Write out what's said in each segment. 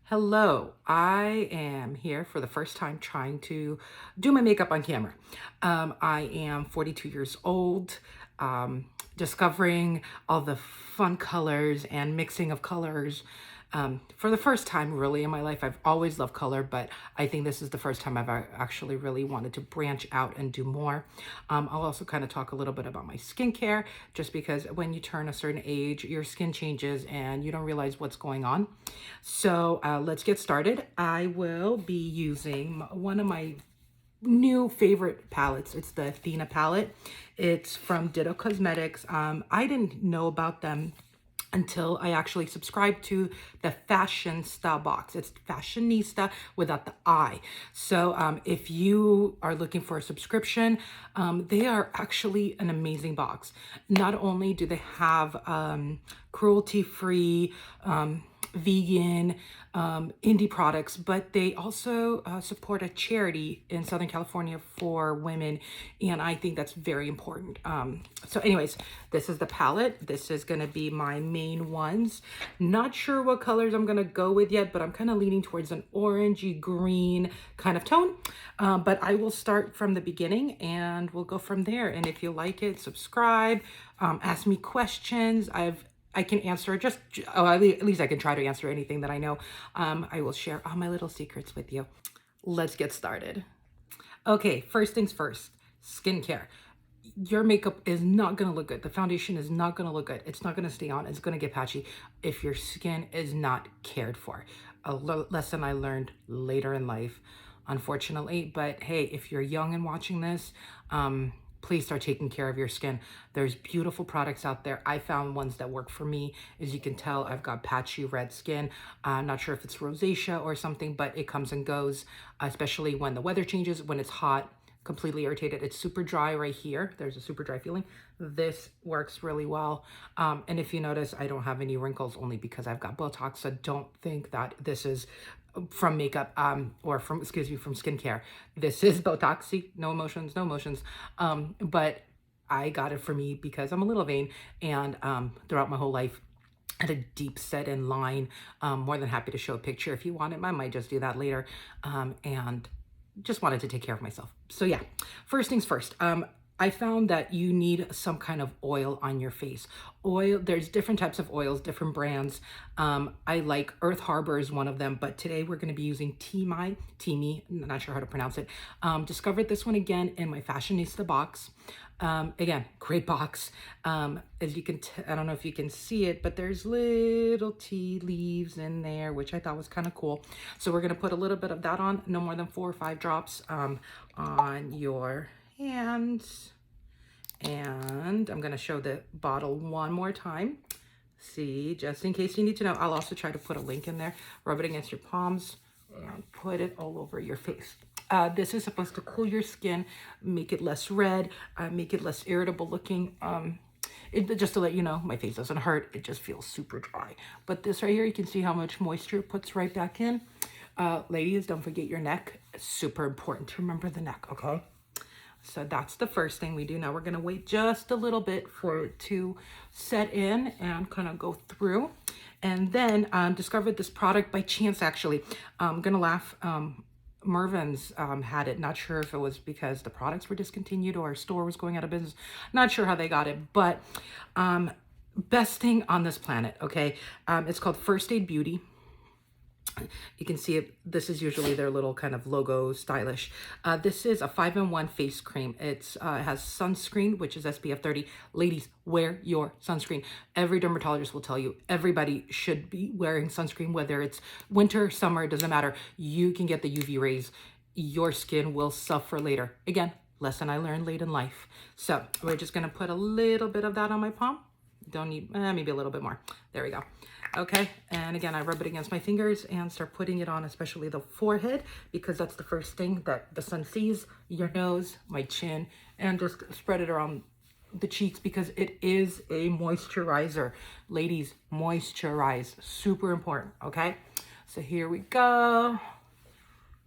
Hello, I am here for the first time trying to do my makeup on camera. I am 42 years old, discovering all the fun colors and mixing of colors for the first time really in my life. I've always loved color, but I think this is the first time I've actually really wanted to branch out and do more. I'll also kind of talk a little bit about my skincare, just because when you turn a certain age, your skin changes and you don't realize what's going on. So let's get started. I will be using one of my new favorite palettes. It's the Athena palette. It's from Ditto Cosmetics. I didn't know about them until I actually subscribed to the Fashionista box. It's Fashionista without the I. So if you are looking for a subscription, they are actually an amazing box. Not only do they have cruelty-free, vegan, indie products, but they also support a charity in Southern California for women, and I think that's very important. So anyways, this is the palette. This is going to be my main ones. Not sure what colors I'm going to go with yet, but I'm kind of leaning towards an orangey green kind of tone. But I will start from the beginning and we'll go from there. And if you like it, subscribe, ask me questions. I can answer at least I can try to answer anything that I know. I will share all my little secrets with you. Let's get started. Okay, first things first, skincare. Your makeup is not going to look good. The foundation is not going to look good. It's not going to stay on. It's going to get patchy if your skin is not cared for. A lesson I learned later in life, unfortunately. But hey, if you're young and watching this, please start taking care of your skin. There's beautiful products out there. I found ones that work for me. As you can tell, I've got patchy red skin. I'm not sure if it's rosacea or something, but it comes and goes, especially when the weather changes, when it's hot, completely irritated. It's super dry right here. There's a super dry feeling. This works really well. And if you notice, I don't have any wrinkles only because I've got Botox. So don't think that this is from makeup or from skincare. This is Botox. See, no emotions, no emotions. But I got it for me because I'm a little vain, and throughout my whole life had a deep set in line. More than happy to show a picture if you want it. I might just do that later. And just wanted to take care of myself. So yeah, first things first. I found that you need some kind of oil on your face. Oil, there's different types of oils, different brands. I like Earth Harbor is one of them, but today we're going to be using Teami, not sure how to pronounce it. Discovered this one again in my Fashionista box. Again, great box. As you can, I don't know if you can see it, but there's little tea leaves in there, which I thought was kind of cool. So we're going to put a little bit of that on, no more than 4 or 5 drops on your hands. And I'm going to show the bottle one more time. See, just in case you need to know. I'll also try to put a link in there. Rub it against your palms and put it all over your face. This is supposed to cool your skin, make it less red, make it less irritable looking. Just to let you know, my face doesn't hurt. It just feels super dry. But this right here, you can see how much moisture it puts right back in. Ladies, don't forget your neck. It's super important to remember the neck, okay? So that's the first thing we do. Now we're going to wait just a little bit for it to set in and kind of go through. And then discovered this product by chance, actually. I'm going to laugh. Mervyn's had it. Not sure if it was because the products were discontinued or a store was going out of business. Not sure how they got it, but best thing on this planet, okay? It's called First Aid Beauty. You can see it. This is usually their little kind of logo, stylish. This is a 5-in-1 face cream. It has sunscreen, which is SPF 30. Ladies, wear your sunscreen. Every dermatologist will tell you everybody should be wearing sunscreen, whether it's winter, summer, it doesn't matter. You can get the UV rays. Your skin will suffer later. Again, lesson I learned late in life. So we're just going to put a little bit of that on my palm. Don't need, maybe a little bit more. There we go. Okay, and again, I rub it against my fingers and start putting it on, especially the forehead, because that's the first thing that the sun sees, your nose, my chin, and just spread it around the cheeks because it is a moisturizer. Ladies, moisturize, super important, okay? So here we go.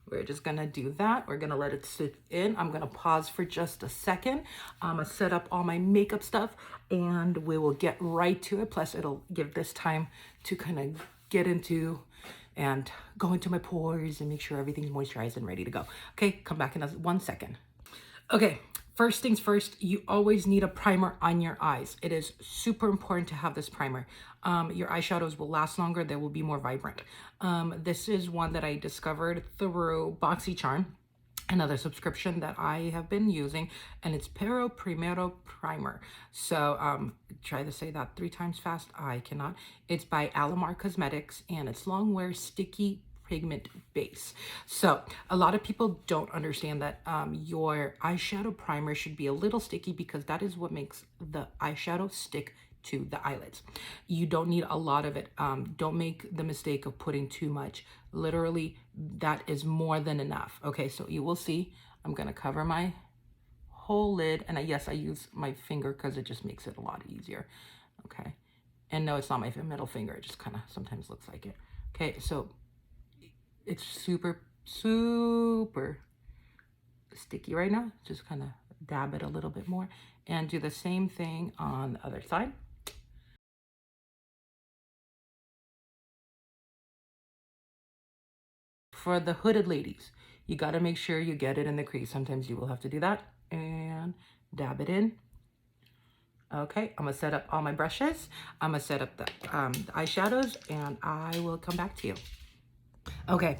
We're just gonna do that. We're gonna let it sit in. I'm gonna pause for just a second. I'm gonna set up all my makeup stuff and we will get right to it. Plus it'll give this time to kind of get into and go into my pores and make sure everything's moisturized and ready to go. Okay, come back in 1 second. Okay, first things first, you always need a primer on your eyes. It is super important to have this primer. Your eyeshadows will last longer, they will be more vibrant. This is one that I discovered through BoxyCharm, another subscription that I have been using, and it's Pero Primero Primer. So try to say that 3 times fast. I cannot. It's by Alamar Cosmetics, and it's Longwear Sticky Pigment Base. So a lot of people don't understand that your eyeshadow primer should be a little sticky, because that is what makes the eyeshadow stick to the eyelids. You don't need a lot of it. Don't make the mistake of putting too much. Literally, that is more than enough. Okay, so you will see, I'm gonna cover my whole lid, and yes, I use my finger because it just makes it a lot easier. Okay, and no, it's not my middle finger, it just kind of sometimes looks like it. Okay, so it's super sticky right now. Just kind of dab it a little bit more and do the same thing on the other side. For the hooded ladies, you got to make sure you get it in the crease. Sometimes you will have to do that, and dab it in. Okay, I'm gonna set up all my brushes. I'm gonna set up the eyeshadows, and I will come back to you. Okay,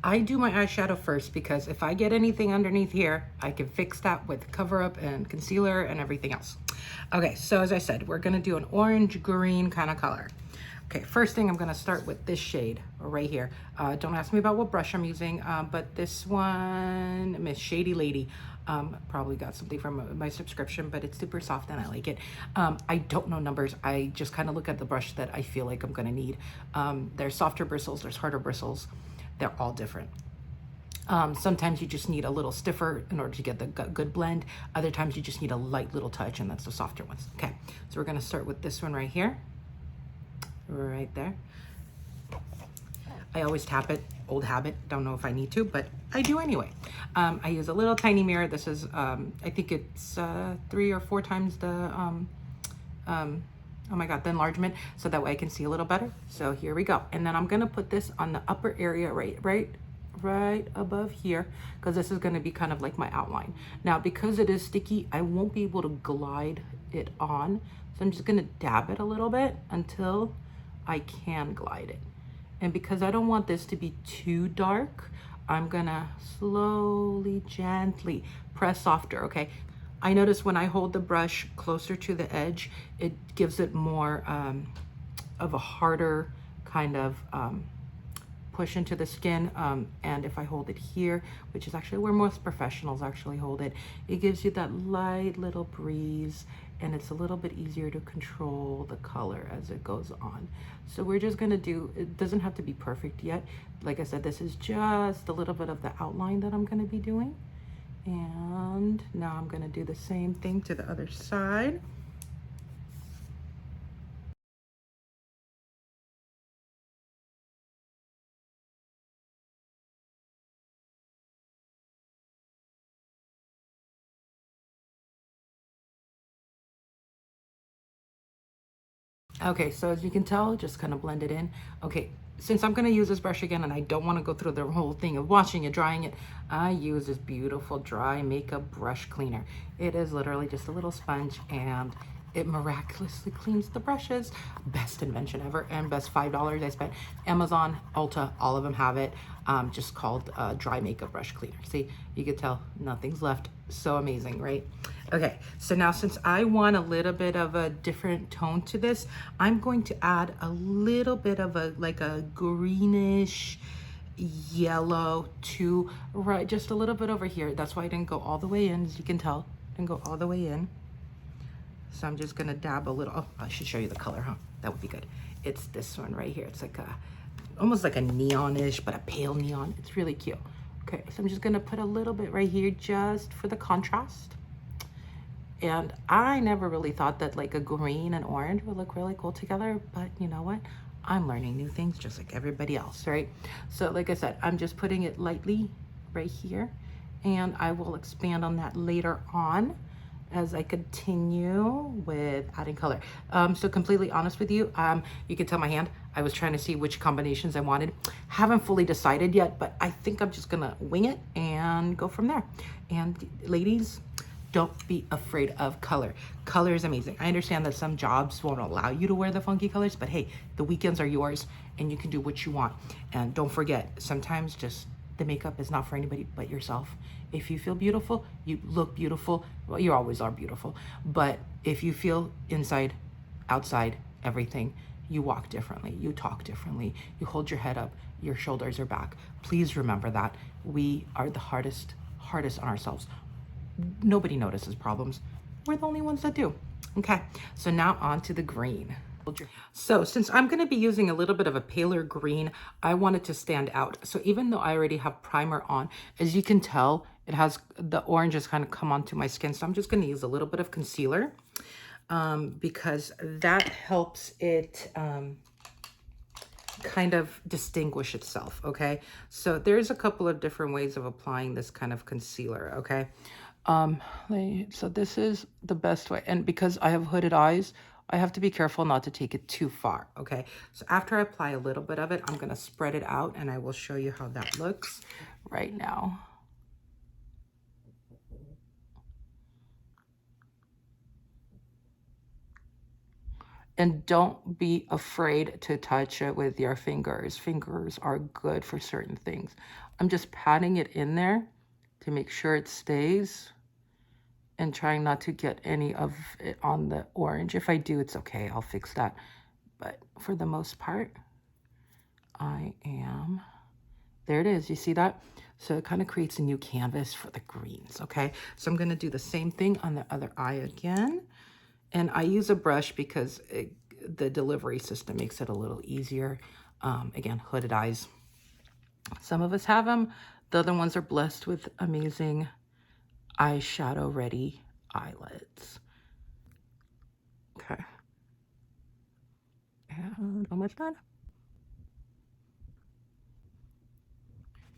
I do my eyeshadow first, because if I get anything underneath here, I can fix that with cover up and concealer and everything else. Okay, so as I said, we're gonna do an orange green kind of color. Okay, first thing, I'm gonna start with this shade right here. Don't ask me about what brush I'm using, but this one, Miss Shady Lady, probably got something from my subscription, but it's super soft and I like it. I don't know numbers. I just kind of look at the brush that I feel like I'm gonna need. There's softer bristles, there's harder bristles. They're all different. Sometimes you just need a little stiffer in order to get the good blend. Other times you just need a light little touch, and that's the softer ones. Okay, so we're gonna start with this one right here. Right there. I always tap it, old habit, don't know if I need to, but I do anyway. I use a little tiny mirror. This is, I think it's 3 or 4 times the, oh my God, the enlargement, so that way I can see a little better. So here we go. And then I'm gonna put this on the upper area right above here, because this is gonna be kind of like my outline. Now, because it is sticky, I won't be able to glide it on. So I'm just gonna dab it a little bit until I can glide it. And because I don't want this to be too dark, I'm gonna slowly, gently press softer, okay? I notice when I hold the brush closer to the edge, it gives it more of a harder kind of push into the skin. And if I hold it here, which is actually where most professionals actually hold it, it gives you that light little breeze, and it's a little bit easier to control the color as it goes on. So we're just gonna do, it doesn't have to be perfect yet. Like I said, this is just a little bit of the outline that I'm gonna be doing. And now I'm gonna do the same thing to the other side. Okay, so as you can tell, just kind of blend it in. Okay, since I'm gonna use this brush again and I don't wanna go through the whole thing of washing it, drying it, I use this beautiful dry makeup brush cleaner. It is literally just a little sponge, and it miraculously cleans the brushes. Best invention ever, and best $5 I spent. Amazon, Ulta, all of them have it. Just called dry makeup brush cleaner. See, you can tell nothing's left. So amazing, right? Okay, so now since I want a little bit of a different tone to this, I'm going to add a little bit of a, like a greenish yellow to right, just a little bit over here. That's why I didn't go all the way in, as you can tell. Didn't go all the way in. So I'm just gonna dab a little. Oh, I should show you the color, huh? That would be good. It's this one right here. It's like a, almost like a neonish, but a pale neon. It's really cute. Okay, so I'm just gonna put a little bit right here just for the contrast. And I never really thought that like a green and orange would look really cool together, but you know what? I'm learning new things just like everybody else, right? So like I said, I'm just putting it lightly right here, and I will expand on that later on as I continue with adding color. So completely honest with you, you can tell my hand, I was trying to see which combinations I wanted. Haven't fully decided yet, but I think I'm just gonna wing it and go from there. And ladies, don't be afraid of color. Color is amazing. I understand that some jobs won't allow you to wear the funky colors, but hey, the weekends are yours and you can do what you want. And don't forget, sometimes just the makeup is not for anybody but yourself. If you feel beautiful, you look beautiful. Well, you always are beautiful. But if you feel inside, outside, everything, you walk differently, you talk differently, you hold your head up, your shoulders are back. Please remember that. We are the hardest on ourselves. Nobody notices problems. We're the only ones that do. Okay, so now on to the green. So since I'm going to be using a little bit of a paler green, I want it to stand out. So even though I already have primer on, as you can tell, it has the orange has kind of come onto my skin. So I'm just going to use a little bit of concealer because that helps it kind of distinguish itself. Okay, so there's a couple of different ways of applying this kind of concealer. Okay, so this is the best way, and because I have hooded eyes, I have to be careful not to take it too far. Okay, so after I apply a little bit of it, I'm gonna spread it out and I will show you how that looks right now. And don't be afraid to touch it with your fingers. Fingers are good for certain things. I'm just patting it in there to make sure it stays and trying not to get any of it on the orange. If I do, it's okay. I'll fix that. But for the most part, there it is. You see that? So it kind of creates a new canvas for the greens, okay? So I'm going to do the same thing on the other eye again. And I use a brush because the delivery system makes it a little easier. Again, hooded eyes. Some of us have them. The other ones are blessed with amazing eyeshadow ready eyelids. Okay. And almost done.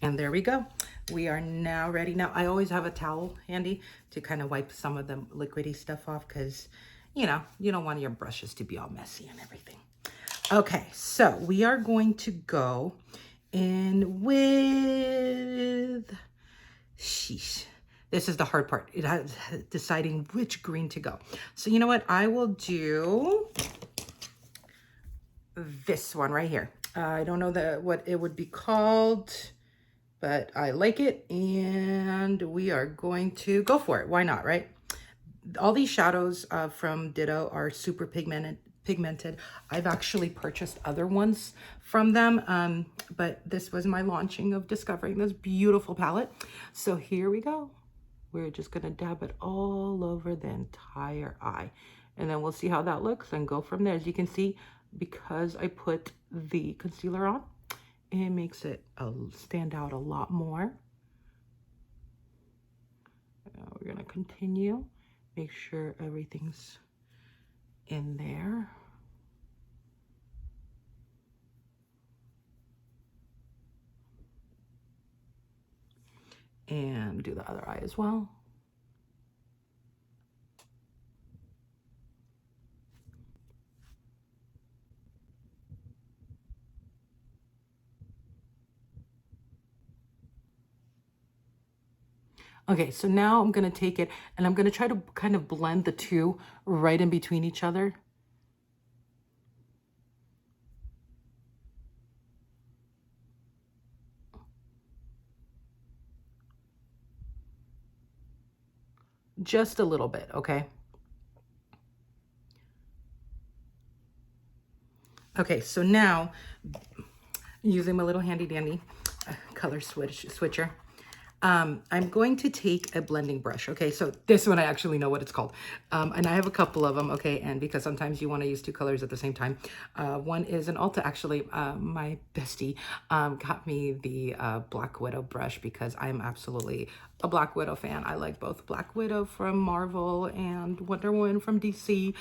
And there we go. We are now ready. Now, I always have a towel handy to kind of wipe some of the liquidy stuff off because, you know, you don't want your brushes to be all messy and everything. Okay, so we are going to go in with, sheesh. This is the hard part. It has deciding which green to go. So you know what? I will do this one right here. I don't know what it would be called, but I like it and we are going to go for it. Why not, right? All these shadows from Ditto are super pigmented. I've actually purchased other ones from them, but this was my launching of discovering this beautiful palette. So here we go. We're just gonna dab it all over the entire eye. And then we'll see how that looks and go from there. As you can see, because I put the concealer on, it makes it stand out a lot more. We're gonna continue. Make sure everything's in there. And do the other eye as well. Okay, so now I'm gonna take it and I'm gonna try to kind of blend the two right in between each other. Just a little bit, okay? Okay, so now using my little handy dandy color switcher, I'm going to take a blending brush. Okay, so this one I actually know what it's called. And I have a couple of them, okay, and because sometimes you want to use two colors at the same time. One is an Ulta, actually, my bestie got me the Black Widow brush because I'm absolutely a Black Widow fan. I like both Black Widow from Marvel and Wonder Woman from DC.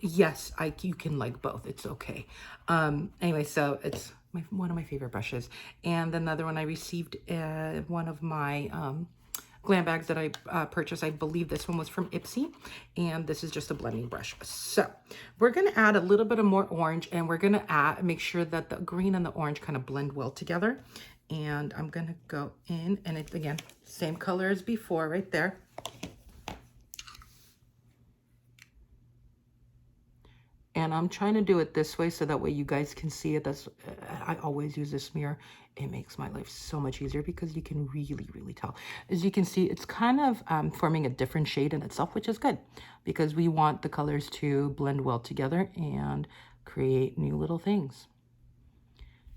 Yes, you can like both. It's okay. Anyway, so it's one of my favorite brushes. And another one I received one of my glam bags that I purchased. I believe this one was from Ipsy, and this is just a blending brush. So we're gonna add a little bit of more orange, and we're gonna make sure that the green and the orange kind of blend well together. And I'm gonna go in, and it, again, same color as before right there. And I'm trying to do it this way so that way you guys can see it. That's I always use this mirror. It makes my life so much easier because you can really, really tell. As you can see, it's kind of forming a different shade in itself, which is good because we want the colors to blend well together and create new little things.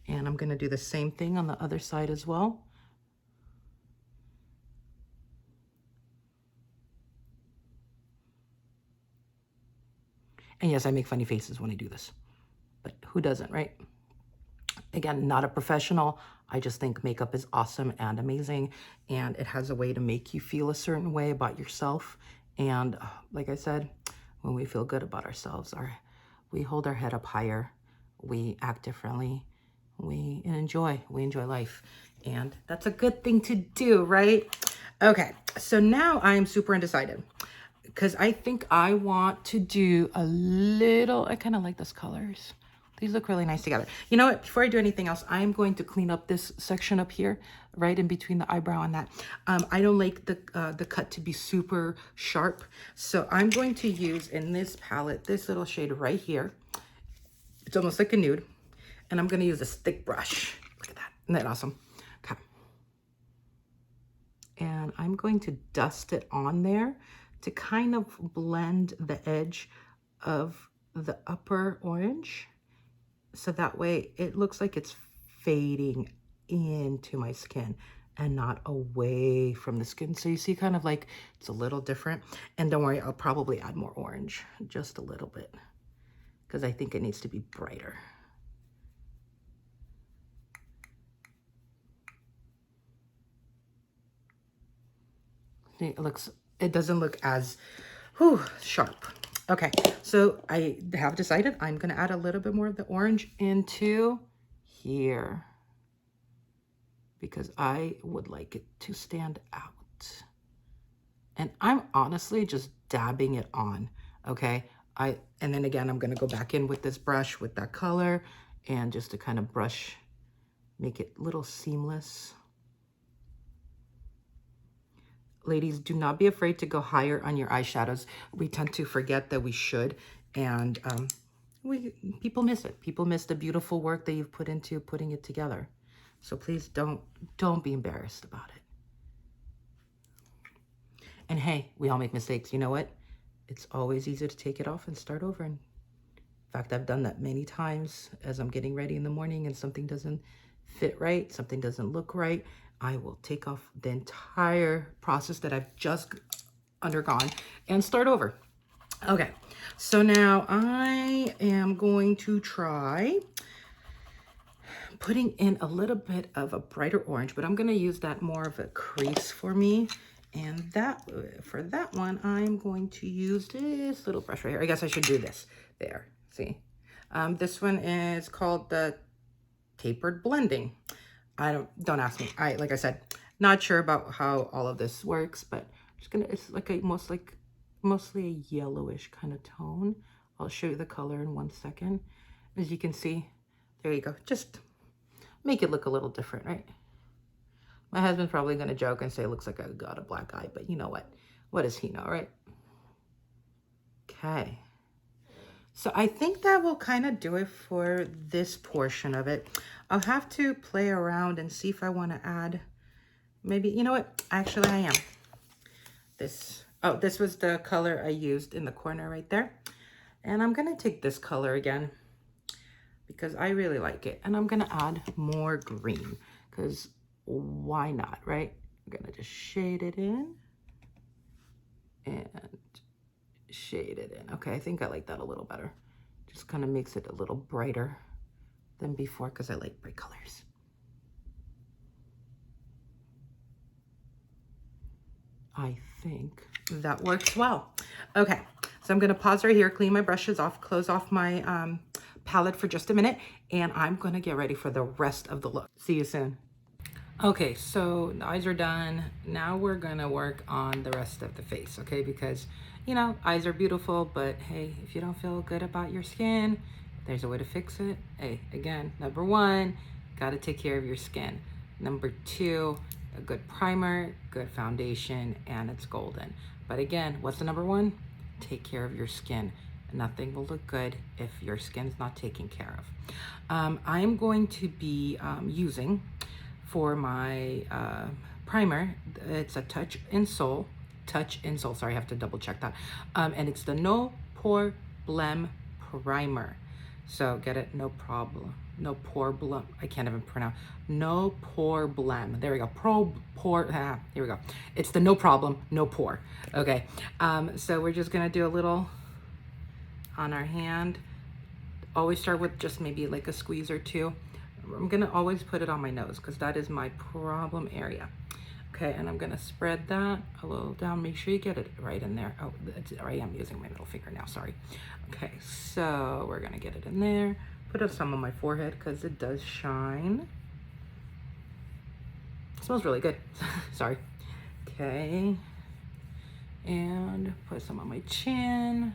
And I'm going to do the same thing on the other side as well. And yes, I make funny faces when I do this, but who doesn't, right? Again, not a professional. I just think makeup is awesome and amazing, and it has a way to make you feel a certain way about yourself. And like I said, when we feel good about ourselves, we hold our head up higher, we act differently, we enjoy life, and that's a good thing to do, right? Okay, so now I'm super undecided because I think I want to do a little, I kind of like those colors. These look really nice together. You know what? Before I do anything else, I'm going to clean up this section up here, right in between the eyebrow and that. I don't like the cut to be super sharp. So I'm going to use in this palette, this little shade right here. It's almost like a nude. And I'm going to use a stick brush. Look at that. Isn't that awesome? Okay. And I'm going to dust it on there to kind of blend the edge of the upper orange. So that way it looks like it's fading into my skin and not away from the skin. So you see kind of like it's a little different. And don't worry, I'll probably add more orange, just a little bit, because I think it needs to be brighter. See, it doesn't look as sharp. Okay, so I have decided I'm going to add a little bit more of the orange into here because I would like it to stand out. And I'm honestly just dabbing it on, okay? And then again, I'm going to go back in with this brush with that color and just to kind of brush, make it a little seamless. Ladies, do not be afraid to go higher on your eyeshadows. We tend to forget that we should, and people miss it. People miss the beautiful work that you've put into putting it together. So please don't be embarrassed about it. And hey, we all make mistakes. You know what? It's always easier to take it off and start over. And in fact, I've done that many times as I'm getting ready in the morning and something doesn't fit right, something doesn't look right. I will take off the entire process that I've just undergone and start over. Okay, so now I am going to try putting in a little bit of a brighter orange, but I'm going to use that more of a crease for me. And for that one, I'm going to use this little brush right here. I guess I should do this. There, see? This one is called the Tapered Blending. Don't ask me. Like I said, not sure about how all of this works, but I'm just gonna, it's like mostly a yellowish kind of tone. I'll show you the color in 1 second. As you can see, there you go. Just make it look a little different, right? My husband's probably gonna joke and say it looks like I got a black eye, but you know what? What does he know, right? Okay. So I think that will kind of do it for this portion of it. I'll have to play around and see if I want to add, maybe, you know what? Actually, I am. This was the color I used in the corner right there. And I'm going to take this color again because I really like it. And I'm going to add more green because why not, right? I'm going to just shade it in and shade it in. Okay, I think I like that a little better. Just kind of makes it a little brighter than before because I like bright colors. I think that works well. Okay, so I'm going to pause right here, clean my brushes off, close off my palette for just a minute, and I'm going to get ready for the rest of the look. See you soon. Okay, so the eyes are done. Now we're gonna work on the rest of the face, okay? Because, you know, eyes are beautiful, but hey, if you don't feel good about your skin, there's a way to fix it. Hey, again, number one, gotta take care of your skin. Number two, a good primer, good foundation, and it's golden. But again, what's the number one? Take care of your skin. Nothing will look good if your skin's not taken care of. I'm going to be using for my primer. It's a touch in soul. Sorry, I have to double check that. And it's the No Pore Blem Primer. So get it? No problem. No pore blem. I can't even pronounce. No pore blem. There we go. Here we go. It's the no problem, no pore. Okay. So we're just gonna do a little on our hand. Always start with just maybe like a squeeze or two. I'm gonna always put it on my nose because that is my problem area. Okay, and I'm gonna spread that a little down. Make sure you get it right in there. Oh, I am using my middle finger now, sorry. Okay, so we're gonna get it in there. Put up some on my forehead because it does shine. It smells really good, sorry. Okay, and put some on my chin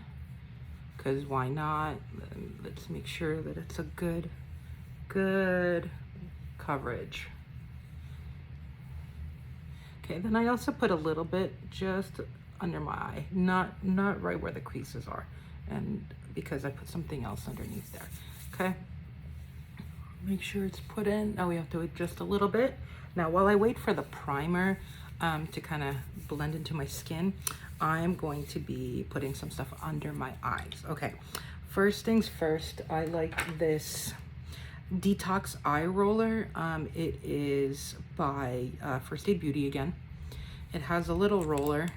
because why not? Let's make sure that it's a good coverage. Okay, then I also put a little bit just under my eye, not right where the creases are, and because I put something else underneath there. Okay, make sure it's put in. Now we have to adjust a little bit. Now while I wait for the primer to kind of blend into my skin, I'm going to be putting some stuff under my eyes. Okay, first things first, I like this Detox Eye Roller. It is by First Aid Beauty again. It has a little roller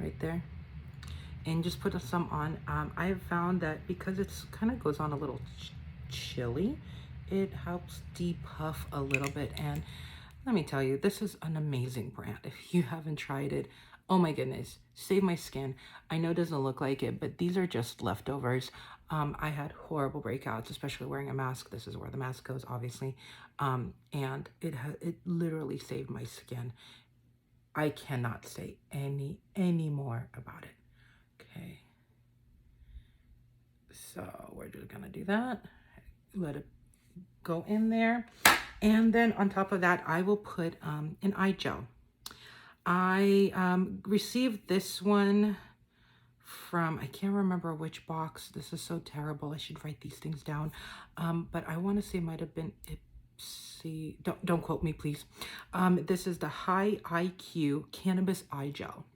right there, and just put some on. I have found that because it's kind of goes on a little chilly, it helps depuff a little bit. And let me tell you, this is an amazing brand. If you haven't tried it, oh my goodness, save my skin. I know it doesn't look like it, but these are just leftovers. I had horrible breakouts, especially wearing a mask. This is where the mask goes, obviously. And it literally saved my skin. I cannot say any more about it. Okay. So we're just gonna do that. Let it go in there. And then on top of that, I will put an eye gel. I received this one from, I can't remember which box. This is so terrible. I should write these things down. But I want to say it might have been Ipsy. Don't quote me, please. This is the High IQ Cannabis Eye Gel.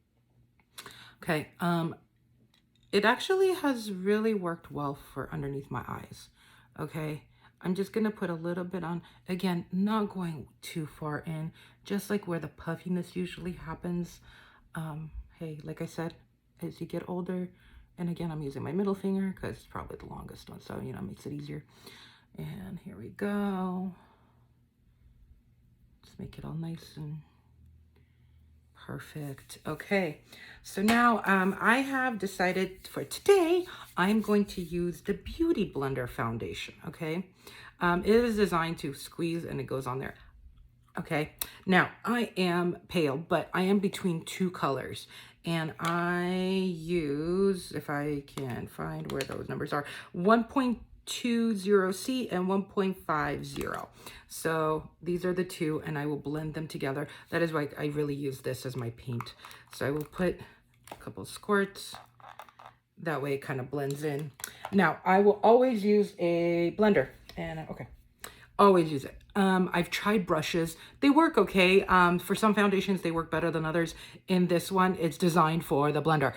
Okay. It actually has really worked well for underneath my eyes. Okay. I'm just going to put a little bit on, again, not going too far in, just like where the puffiness usually happens. Hey, like I said, as you get older, and again, I'm using my middle finger because it's probably the longest one, so, you know, it makes it easier. And here we go. Just make it all nice and perfect. Okay, so now I have decided for today, I'm going to use the Beauty Blender foundation, okay? It is designed to squeeze and it goes on there. Okay, now I am pale, but I am between two colors. And I use, if I can find where those numbers are, 1.20C and 1.50. So these are the two, and I will blend them together. That is why I really use this as my paint. So I will put a couple squirts. That way it kind of blends in. Now, I will always use a blender. And okay. Always use it. I've tried brushes. They work okay. For some foundations, they work better than others. In this one, it's designed for the blender.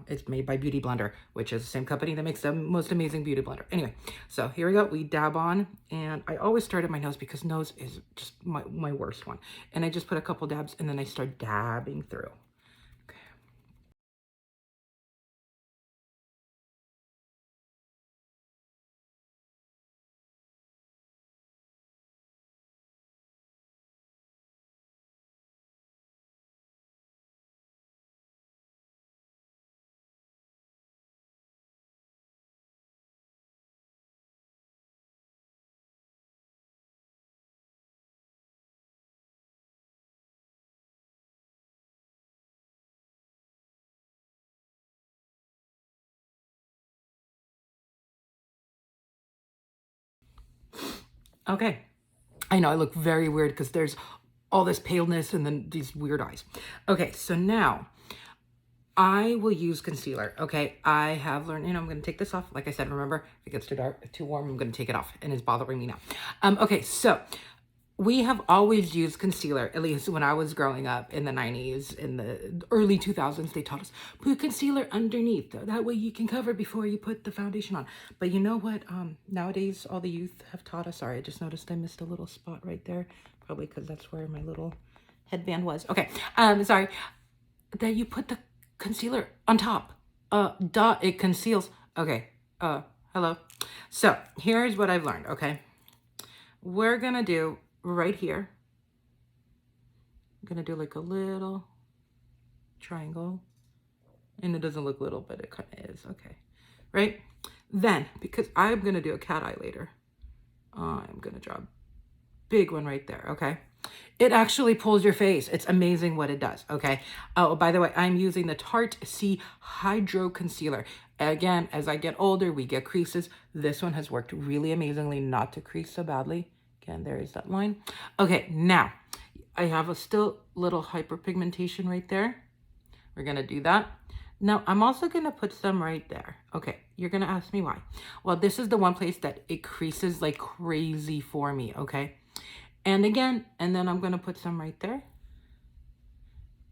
It's made by Beauty Blender, which is the same company that makes the most amazing beauty blender. Anyway, so here we go. We dab on, and I always start at my nose because nose is just my worst one. And I just put a couple dabs, and then I start dabbing through. Okay. I know I look very weird because there's all this paleness and then these weird eyes. Okay, so now I will use concealer. Okay, I have learned, I'm going to take this off. Like I said, remember, if it gets too dark, too warm, I'm going to take it off, and it's bothering me now. Okay, so we have always used concealer, at least when I was growing up in the 90s, in the early 2000s, they taught us, put concealer underneath. That way you can cover before you put the foundation on. But you know what? Nowadays, all the youth have taught us. Sorry, I just noticed I missed a little spot right there. Probably because that's where my little headband was. Okay, sorry. That you put the concealer on top. Duh, it conceals. Okay, hello. So here's what I've learned, okay? We're gonna do right here. I'm gonna do like a little triangle. And it doesn't look little, but it kind of is, okay. Right? Then, because I'm gonna do a cat eye later, I'm gonna draw a big one right there, okay? It actually pulls your face. It's amazing what it does, okay? Oh, by the way, I'm using the Tarte C Hydro Concealer. Again, as I get older, we get creases. This one has worked really amazingly not to crease so badly. Again, there is that line. Okay, now, I have a still little hyperpigmentation right there. We're gonna do that. Now, I'm also gonna put some right there. Okay, you're gonna ask me why. Well, this is the one place that it creases like crazy for me, okay? And again, and then I'm going to put some right there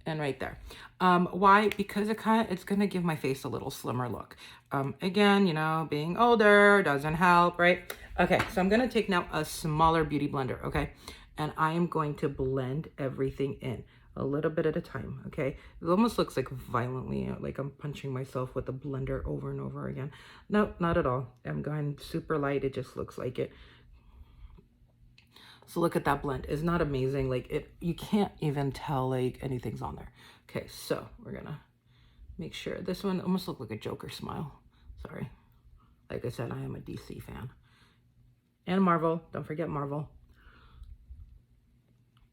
and right there. Why? Because it's going to give my face a little slimmer look. Again, being older doesn't help, right? Okay, so I'm going to take now a smaller beauty blender, okay? And I am going to blend everything in a little bit at a time, okay? It almost looks like violently, like I'm punching myself with a blender over and over again. No, not at all. I'm going super light. It just looks like it. So look at that blend. It's not amazing. Like you can't even tell like anything's on there. Okay, so we're gonna make sure this one almost looks like a Joker smile. Sorry. Like I said, I am a DC fan. And Marvel, don't forget Marvel.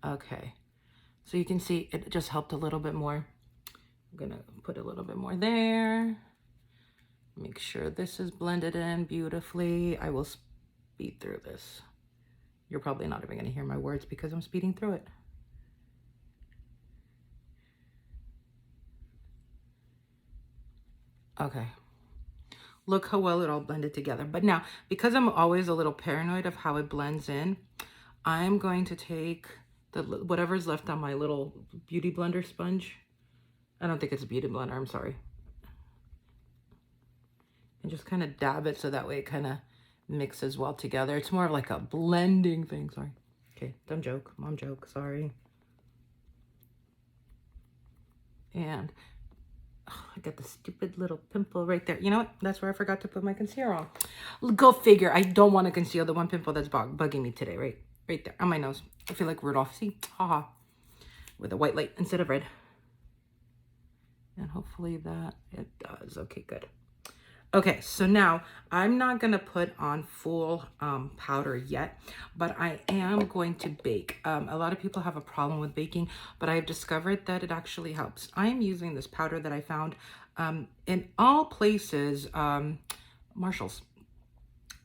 Okay, so you can see it just helped a little bit more. I'm gonna put a little bit more there. Make sure this is blended in beautifully. I will speed through this. You're probably not even going to hear my words because I'm speeding through it. Okay. Look how well it all blended together. But now, because I'm always a little paranoid of how it blends in, I'm going to take whatever's left on my little beauty blender sponge. I don't think it's a beauty blender, I'm sorry. And just kind of dab it so that way it kind of mixes well together. It's more of like a blending thing, sorry. Okay, dumb joke, mom joke, sorry. And I got the stupid little pimple right there. You know what? That's where I forgot to put my concealer on. Go figure. I don't want to conceal the one pimple that's bugging me today, right? Right there on my nose. I feel like Rudolph. See? Haha. With a white light instead of red. And hopefully that it does. Okay, good. Okay, so now I'm not going to put on full powder yet, but I am going to bake. A lot of people have a problem with baking, but I've discovered that it actually helps. I am using this powder that I found in all places, Marshall's.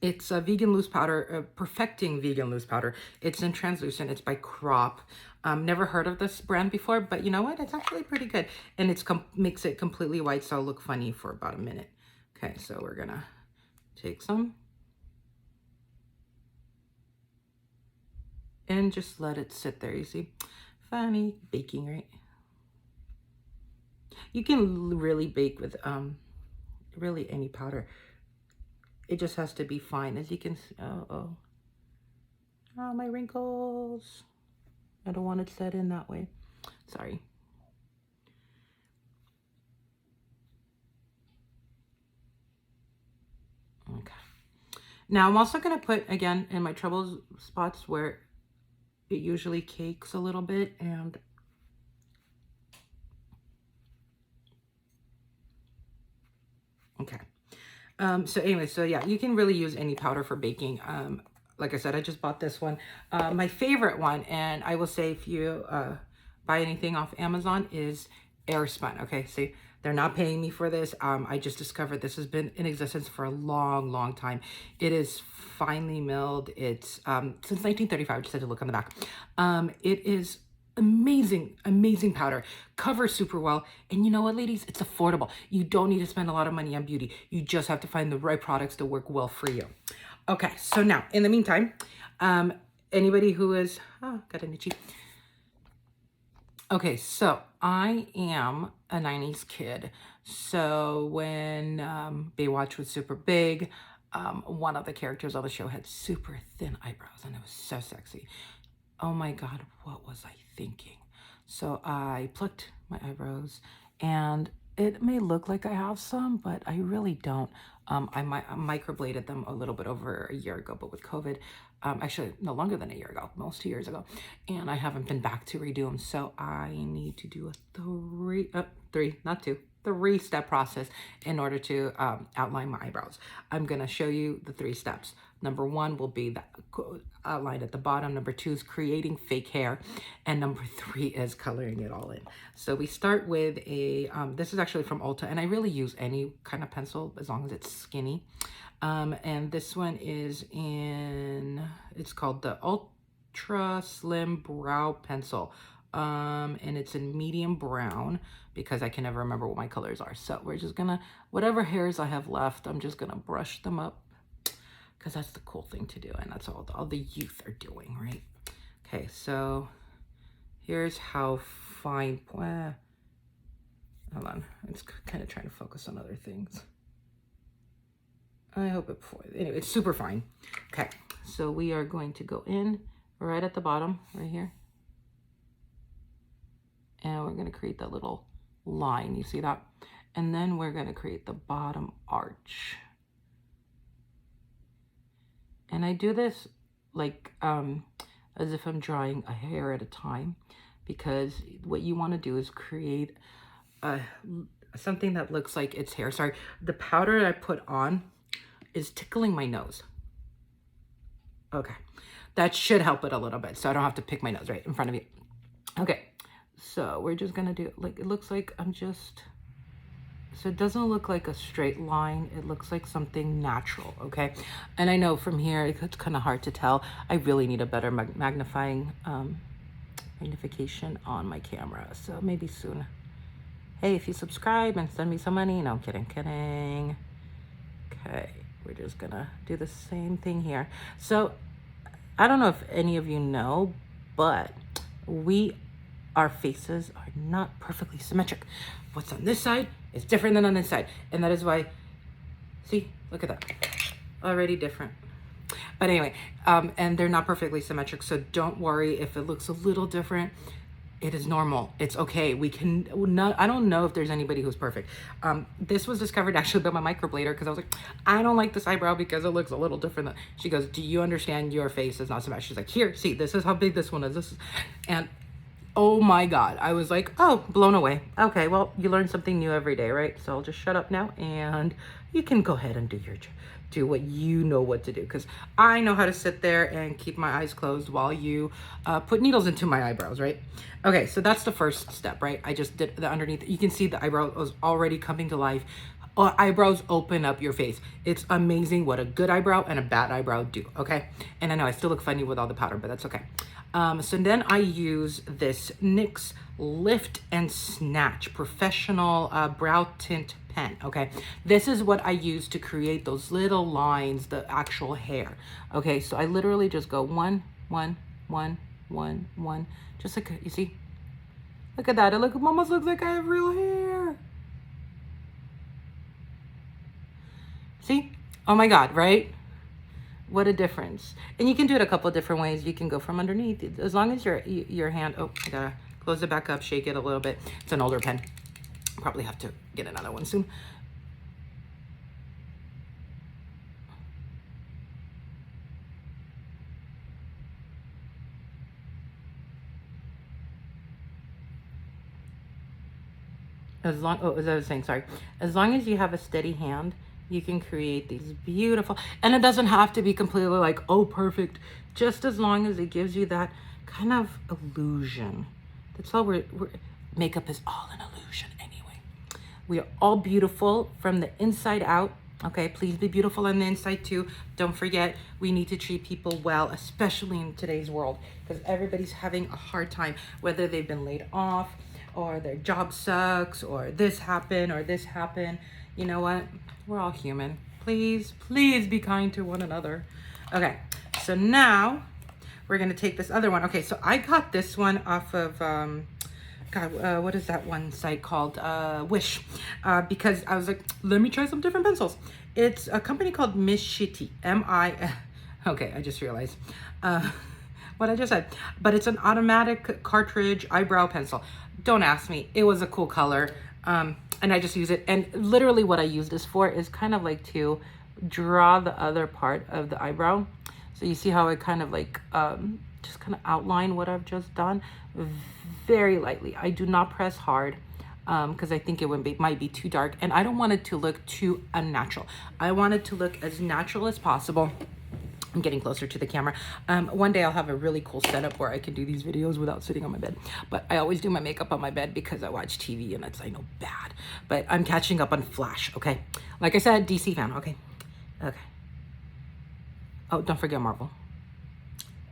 It's a vegan loose powder, Perfecting Vegan Loose Powder. It's in translucent. It's by Crop. Never heard of this brand before, but you know what? It's actually pretty good. And it's makes it completely white, so it'll look funny for about a minute. Okay, so we're gonna take some and just let it sit there. You see, funny baking, right? You can really bake with really any powder. It just has to be fine, as you can see. Oh, my wrinkles. I don't want it set in that way. Sorry. Okay. Now I'm also going to put, again, in my trouble spots where it usually cakes a little bit, and okay. So anyway, so yeah, you can really use any powder for baking. Like I said, I just bought this one. My favorite one, and I will say if you buy anything off Amazon, is Airspun. Okay, see, They're not paying me for this. I just discovered this has been in existence for a long, long time. It is finely milled. It's since 1935. I just had to look on the back. It is amazing, amazing powder. Covers super well. And you know what, ladies? It's affordable. You don't need to spend a lot of money on beauty. You just have to find the right products to work well for you. Okay, so now, in the meantime, anybody who is, got an itchy. Okay, so I am a 90s kid. So when Baywatch was super big, one of the characters on the show had super thin eyebrows and it was so sexy. Oh my God, what was I thinking? So I plucked my eyebrows and it may look like I have some, but I really don't. I microbladed them a little bit over a year ago, but with COVID, actually no longer than a year ago, almost 2 years ago, and I haven't been back to redo them. So I need to do a three-step process in order to outline my eyebrows. I'm gonna show you the 3 steps. Number 1 will be the outline at the bottom. Number 2 is creating fake hair. And number 3 is coloring it all in. So we start with a, this is actually from Ulta, and I really use any kind of pencil as long as it's skinny. And this one is it's called the Ultra Slim Brow Pencil. And it's in medium brown because I can never remember what my colors are. So we're just gonna, whatever hairs I have left, I'm just gonna brush them up because that's the cool thing to do. And that's all the youth are doing, right? Okay, so here's how fine, hold on, it's kind of trying to focus on other things. I hope it, anyway, it's super fine. Okay, so we are going to go in right at the bottom, right here. And we're gonna create that little line, you see that? And then we're gonna create the bottom arch. And I do this like, as if I'm drawing a hair at a time, because what you wanna do is create something that looks like it's hair. Sorry, the powder I put on is tickling my nose. Okay, that should help it a little bit, so I don't have to pick my nose right in front of you. Okay, so we're just gonna do, like, it looks like I'm just, so it doesn't look like a straight line. It looks like something natural, okay? And I know from here, it's kind of hard to tell. I really need a better magnification on my camera, so maybe soon. Hey, if you subscribe and send me some money, no, I'm kidding. Okay, we're just gonna do the same thing here. So I don't know if any of you know, but our faces are not perfectly symmetric. What's on this side is different than on this side. And that is why, see, look at that, already different. But anyway, and they're not perfectly symmetric, so don't worry if it looks a little different. It is normal. It's okay. We can not, I don't know if there's anybody who's perfect. This was discovered actually by my microblader because I was like, I don't like this eyebrow because it looks a little different. She goes, do you understand your face is not symmetric? She's like, here, see, this is how big this one is. This is, and oh my God, I was like, oh, blown away. Okay, well, you learn something new every day, right? So I'll just shut up now and you can go ahead and do what you know what to do, because I know how to sit there and keep my eyes closed while you put needles into my eyebrows, right? Okay, so that's the first step, right? I just did the underneath. You can see the eyebrow was already coming to life. Eyebrows open up your face. It's amazing what a good eyebrow and a bad eyebrow do, okay? And I know I still look funny with all the powder, but that's okay. So then I use this NYX Lift and Snatch Professional Brow Tint Pen, okay? This is what I use to create those little lines, the actual hair, okay? So I literally just go one, just like, you see? Look at that, it almost looks like I have real hair. See? Oh my God, right? What a difference. And you can do it a couple of different ways. You can go from underneath, as long as your hand, oh, I gotta close it back up, shake it a little bit. It's an older pen. Probably have to get another one soon. As long, oh, as I was saying, sorry. As long as you have a steady hand, you can create these beautiful, and it doesn't have to be completely like, oh, perfect. Just as long as it gives you that kind of illusion. That's all makeup is all an illusion anyway. We are all beautiful from the inside out. Okay, please be beautiful on the inside too. Don't forget, we need to treat people well, especially in today's world, because everybody's having a hard time, whether they've been laid off or their job sucks or this happened or this happened. You know what? We're all human. Please, please be kind to one another. Okay, so now we're gonna take this other one. Okay, so I got this one off of, what is that one site called? Wish. Because I was like, let me try some different pencils. It's a company called Miss Shitty, M-I, okay, I just realized what I just said. But it's an automatic cartridge eyebrow pencil. Don't ask me, it was a cool color. And I just use it. And literally what I use this for is kind of like to draw the other part of the eyebrow. So you see how I kind of like, just kind of outline what I've just done very lightly. I do not press hard because I think it might be too dark, and I don't want it to look too unnatural. I want it to look as natural as possible. I'm getting closer to the camera. One day I'll have a really cool setup where I can do these videos without sitting on my bed, but I always do my makeup on my bed because I watch TV and it's, I know, bad, but I'm catching up on Flash. Okay, like I said, DC fan. Okay. Oh, don't forget Marvel.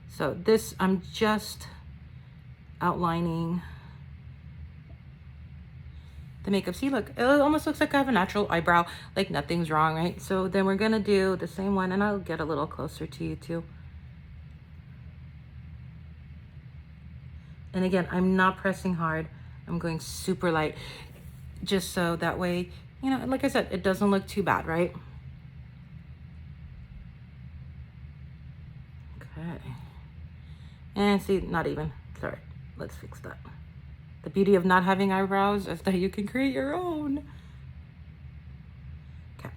So this, I'm just outlining the makeup. See, look, it almost looks like I have a natural eyebrow, like nothing's wrong, right? So then we're gonna do the same one, and I'll get a little closer to you too. And again, I'm not pressing hard. I'm going super light, just so that way, you know, like I said, it doesn't look too bad, right? Okay. And see, not even. Sorry, let's fix that. The beauty of not having eyebrows is that you can create your own. Okay.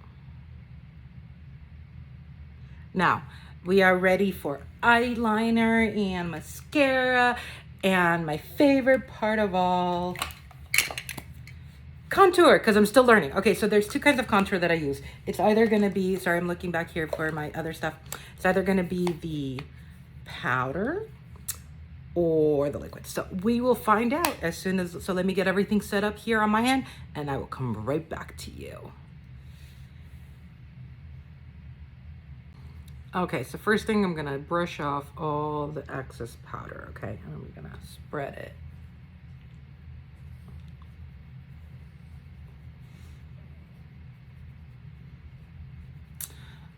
Now, we are ready for eyeliner and mascara and my favorite part of all, contour, because I'm still learning. Okay, so there's two kinds of contour that I use. It's either gonna be, sorry, I'm looking back here for my other stuff. It's either gonna be the powder or the liquid. So we will find out as soon as, so let me get everything set up here on my hand and I will come right back to you. Okay, so first thing, I'm gonna brush off all the excess powder, okay? And I'm gonna spread it.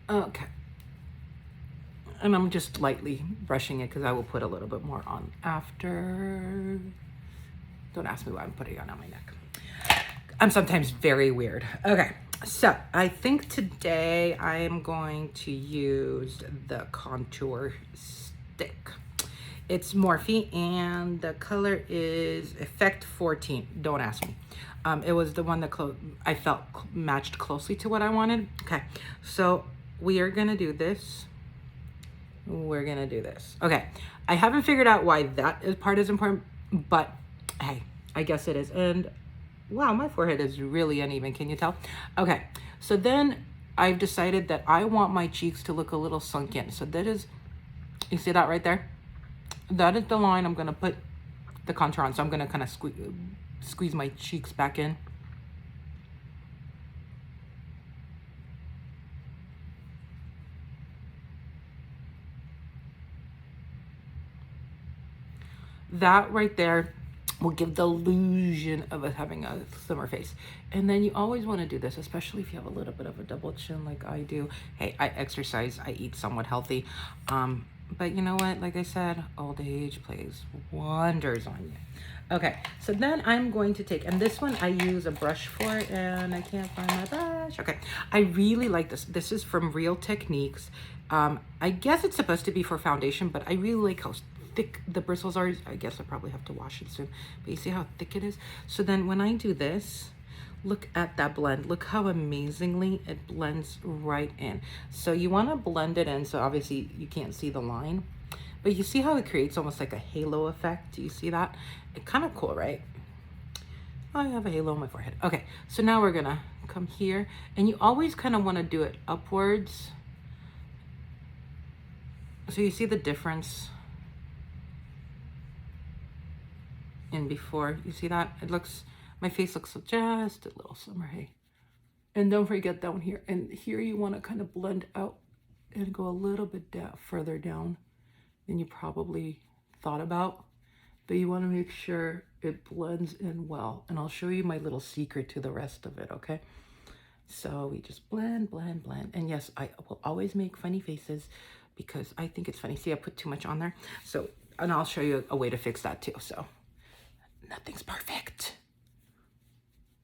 Okay. And I'm just lightly brushing it because I will put a little bit more on after. Don't ask me why I'm putting it on my neck. I'm sometimes very weird. Okay, so I think today I am going to use the contour stick. It's Morphe and the color is Effect 14. Don't ask me. It was the one that I felt matched closely to what I wanted. Okay, so we are gonna do this. We're gonna do this. Okay, I haven't figured out why that part is important, but hey, I guess it is. And wow, my forehead is really uneven, can you tell? Okay, so then I've decided that I want my cheeks to look a little sunk in. So that is, you see that right there? That is the line I'm gonna put the contour on. So I'm gonna kind of squeeze my cheeks back in. That right there will give the illusion of it having a slimmer face. And then you always want to do this, especially if you have a little bit of a double chin like I do. Hey, I exercise, I eat somewhat healthy. But you know what, like I said, old age plays wonders on you. Okay, so then I'm going to take, and this one I use a brush for, and I can't find my brush. Okay, I really like this. This is from Real Techniques. I guess it's supposed to be for foundation, but I really like how thick the bristles are. I guess I probably have to wash it soon, but you see how thick it is? So then when I do this, look at that blend. Look how amazingly it blends right in. So you want to blend it in, so obviously you can't see the line, but you see how it creates almost like a halo effect. Do you see that? It's kind of cool, right? I have a halo on my forehead. Okay, so now we're gonna come here, and you always kind of want to do it upwards. So you see the difference in before. You see that? It looks My face looks just a little slimmer, hey. And don't forget down here. And here you want to kind of blend out and go a little bit further down than you probably thought about. But you want to make sure it blends in well. And I'll show you my little secret to the rest of it, okay? So we just blend, blend, blend. And yes, I will always make funny faces because I think it's funny. See, I put too much on there. So, and I'll show you a way to fix that too. So nothing's perfect.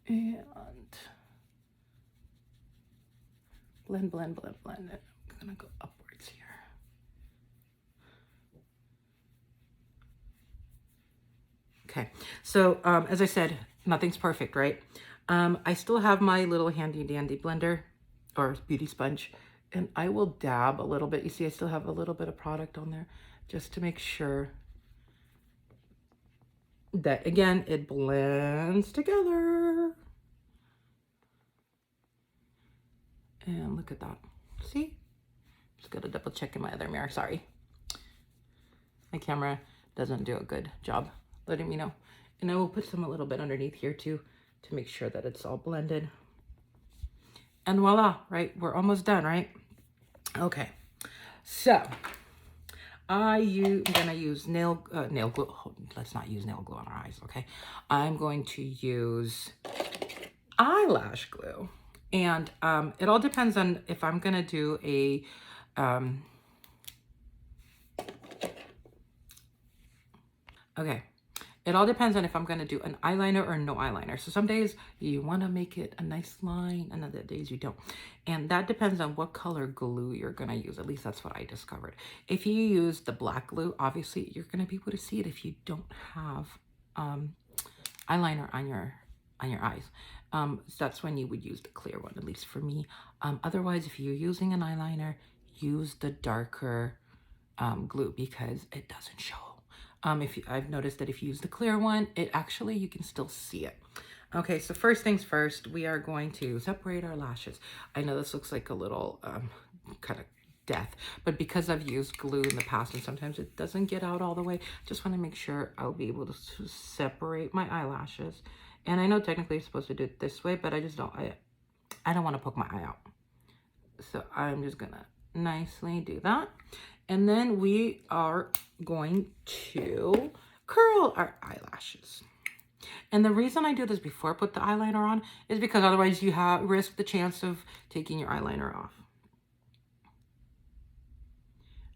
And blend, blend, blend, blend. And I'm gonna go upwards here. Okay, so as I said, nothing's perfect, right? I still have my little handy dandy blender or beauty sponge, and I will dab a little bit. You see, I still have a little bit of product on there just to make sure that, again, it blends together. And look at that. See? Just got to double check in my other mirror. Sorry. My camera doesn't do a good job letting me know. And I will put some a little bit underneath here too to make sure that it's all blended. And voila, right? We're almost done, right? Okay. So I'm gonna use nail glue. Oh, let's not use nail glue on our eyes, okay? I'm going to use eyelash glue. And it all depends on if I'm gonna do a okay. It all depends on if I'm going to do an eyeliner or no eyeliner. So some days you want to make it a nice line, and other days you don't. And that depends on what color glue you're going to use. At least that's what I discovered. If you use the black glue, obviously you're going to be able to see it if you don't have eyeliner on your eyes. So that's when you would use the clear one, at least for me. Otherwise, if you're using an eyeliner, use the darker glue because it doesn't show. I've noticed that if you use the clear one, it actually, you can still see it. Okay, so first things first, we are going to separate our lashes. I know this looks like a little kind of death, but because I've used glue in the past and sometimes it doesn't get out all the way, just want to make sure I'll be able to separate my eyelashes. And I know technically you're supposed to do it this way, but I just don't, I don't want to poke my eye out. So I'm just gonna nicely do that. And then we are going to curl our eyelashes. And the reason I do this before I put the eyeliner on is because otherwise you risk the chance of taking your eyeliner off.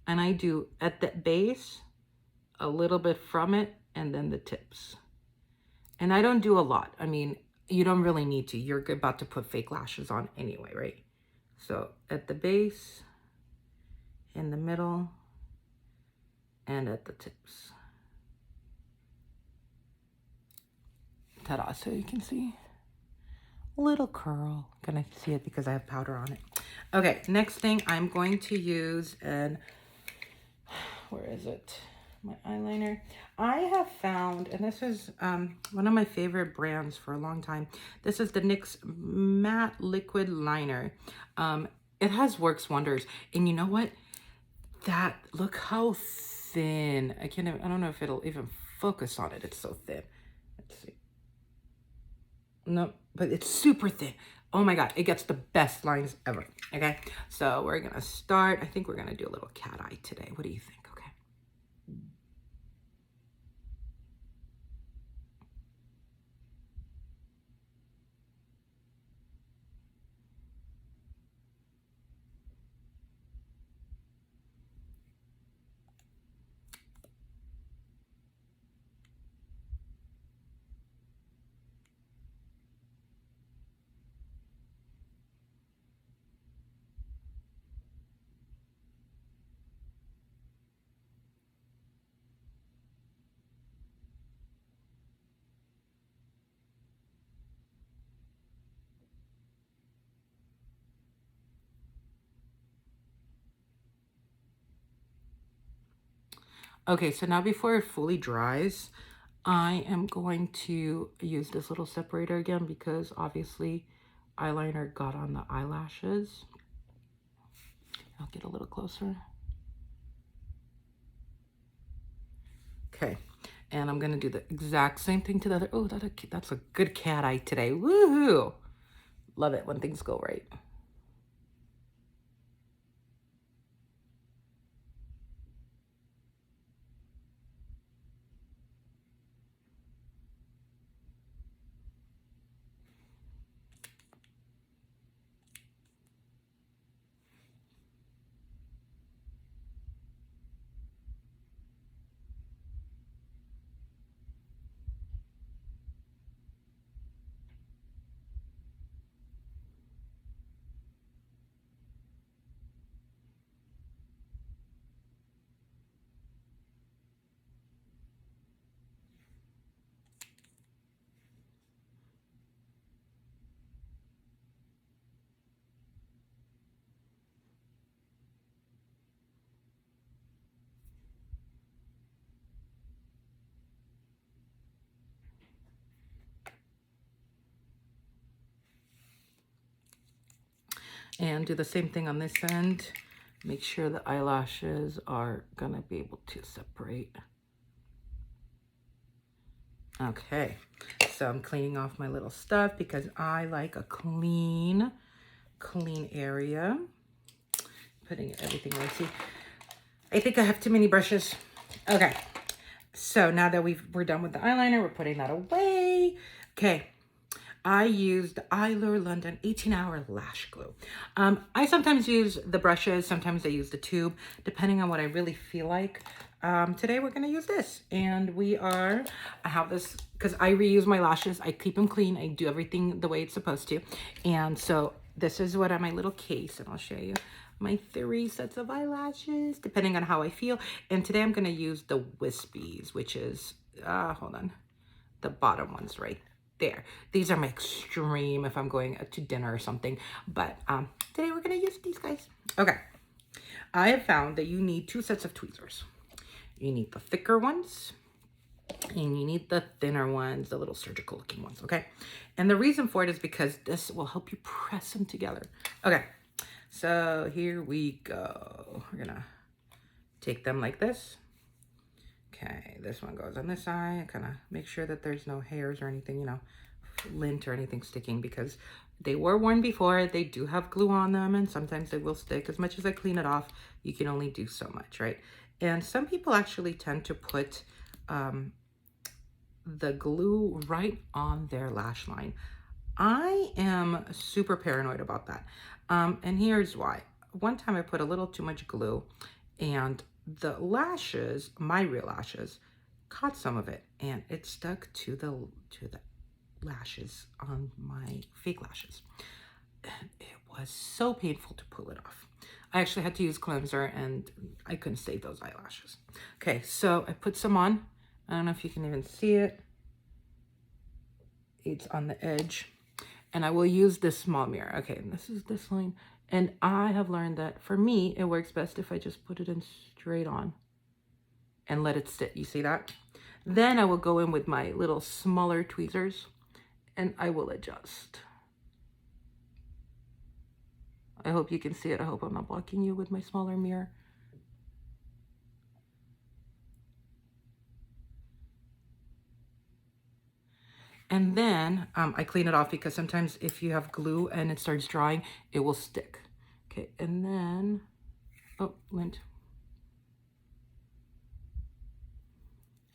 And I do at the base, a little bit from it, and then the tips. And I don't do a lot. I mean, you don't really need to. You're about to put fake lashes on anyway, right? So at the base, in the middle, and at the tips. Ta-da, so you can see a little curl. Gonna see it because I have powder on it. Okay, next thing I'm going to use, and where is it? My eyeliner. I have found, and this is one of my favorite brands for a long time. This is the NYX Matte Liquid Liner. It has works wonders. And you know what? Look how thin. I don't know if it'll even focus on it. It's so thin. Let's see. No, but it's super thin. Oh my God, it gets the best lines ever. Okay, so we're gonna start. I think we're gonna do a little cat eye today. What do you think? Okay, so now before it fully dries, I am going to use this little separator again because obviously eyeliner got on the eyelashes. I'll get a little closer. Okay, And I'm gonna do the exact same thing to the other. Oh, that's a good cat eye today. Woohoo! Love it when things go right. And do the same thing on this end. Make sure the eyelashes are gonna be able to separate. Okay, so I'm cleaning off my little stuff because I like a clean area. Putting everything away. See, I think I have too many brushes. Okay, so now that we're done with the eyeliner, we're putting that away. Okay, I used Eyelure London 18-hour lash glue. I sometimes use the brushes, sometimes I use the tube, depending on what I really feel like. Today we're gonna use this, and I have this because I reuse my lashes. I keep them clean. I do everything the way it's supposed to. And so this is what my little case, and I'll show you my 3 sets of eyelashes, depending on how I feel. And today I'm gonna use the wispies, which is, hold on, the bottom ones right there. These are my extreme if I'm going to dinner or something. But today we're gonna use these guys. Okay, I have found that you need 2 sets of tweezers. You need the thicker ones and you need the thinner ones, the little surgical looking ones, okay? And the reason for it is because this will help you press them together. Okay, so here we go. We're gonna take them like this. Okay, this one goes on this side. Kind of make sure that there's no hairs or anything, you know, lint or anything sticking, because they were worn before. They do have glue on them, and sometimes they will stick. As much as I clean it off, you can only do so much, right? And some people actually tend to put the glue right on their lash line. I am super paranoid about that. And here's why. One time I put a little too much glue, and the lashes, my real lashes, caught some of it, and it stuck to the lashes on my fake lashes. And it was so painful to pull it off. I actually had to use cleanser, and I couldn't save those eyelashes. Okay, so I put some on. I don't know if you can even see it. It's on the edge. And I will use this small mirror. Okay, and this is this line. And I have learned that for me, it works best if I just put it in straight on and let it sit. You see that? Then I will go in with my little smaller tweezers and I will adjust. I hope you can see it. I hope I'm not blocking you with my smaller mirror. And then I clean it off, because sometimes if you have glue and it starts drying, it will stick. Okay, and then, oh, lint.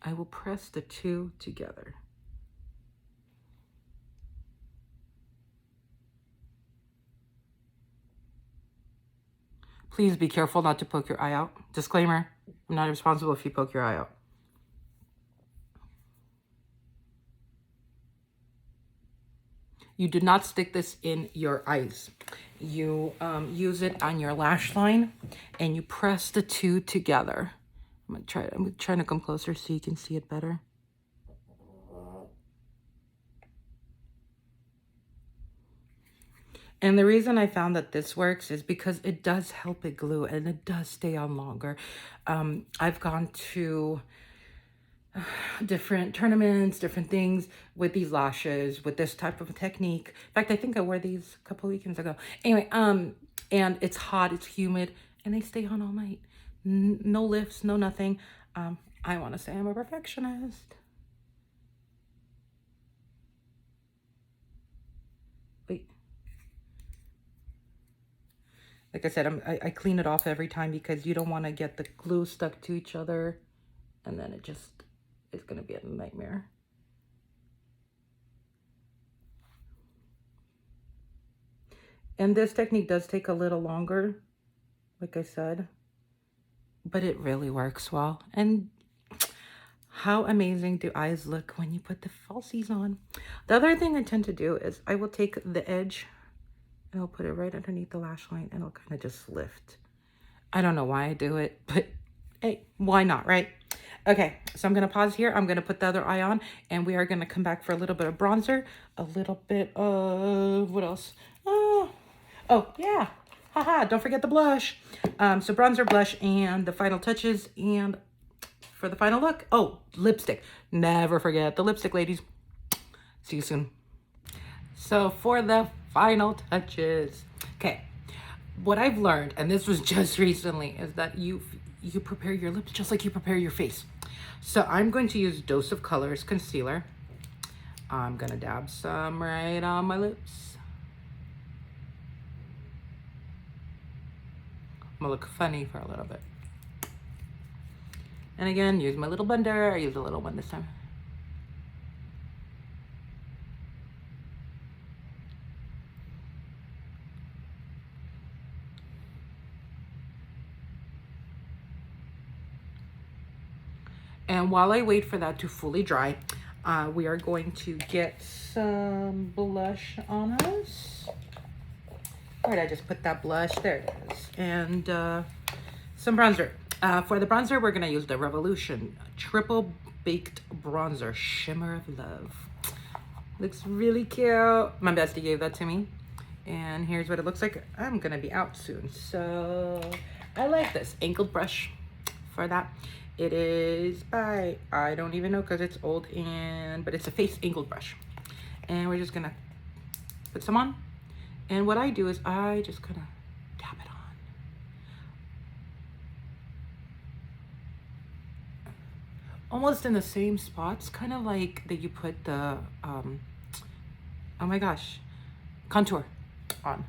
I will press the 2 together. Please be careful not to poke your eye out. Disclaimer, I'm not responsible if you poke your eye out. You do not stick this in your eyes. You use it on your lash line, and you press the 2 together. I'm trying to come closer so you can see it better. And the reason I found that this works is because it does help it glue, and it does stay on longer. I've gone to different tournaments, different things with these lashes, with this type of technique. In fact, I think I wore these a couple weekends ago. Anyway, and it's hot, it's humid, and they stay on all night. No lifts, no nothing. I want to say I'm a perfectionist. Wait. Like I said, I clean it off every time because you don't want to get the glue stuck to each other. And then it just is going to be a nightmare. And this technique does take a little longer, like I said, but it really works well. And how amazing do eyes look when you put the falsies on? The other thing I tend to do is I will take the edge and I'll put it right underneath the lash line and it'll kind of just lift. I don't know why I do it, but hey, why not, right? Okay, so I'm going to pause here. I'm going to put the other eye on and we are going to come back for a little bit of bronzer, a little bit of, what else? Oh, yeah. Haha, don't forget the blush. So bronzer, blush, and the final touches. And for the final look, oh, lipstick. Never forget the lipstick, ladies. See you soon. So for the final touches. Okay, what I've learned, and this was just recently, is that you prepare your lips just like you prepare your face. So I'm going to use Dose of Colors concealer. I'm going to dab some right on my lips. I'm gonna look funny for a little bit. And again, use my little blender. I used a little one this time. And while I wait for that to fully dry, we are going to get some blush on us. Where did I just put that blush? There it is. And some bronzer. For the bronzer, we're going to use the Revolution Triple Baked Bronzer Shimmer of Love. Looks really cute. My bestie gave that to me. And here's what it looks like. I'm going to be out soon. So I like this angled brush for that. It is by, I don't even know because it's old, but it's a face angled brush. And we're just going to put some on. And what I do is I just kind of tap it on. Almost in the same spots, kind of like that you put the, oh my gosh, contour on.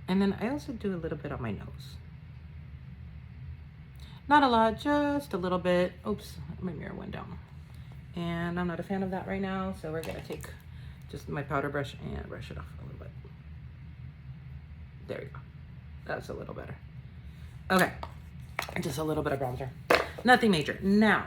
And then I also do a little bit on my nose. Not a lot, just a little bit. Oops, my mirror went down. And I'm not a fan of that right now, so we're gonna take just my powder brush and brush it off a little bit. There we go. That's a little better. Okay, just a little bit of bronzer. Nothing major. Now,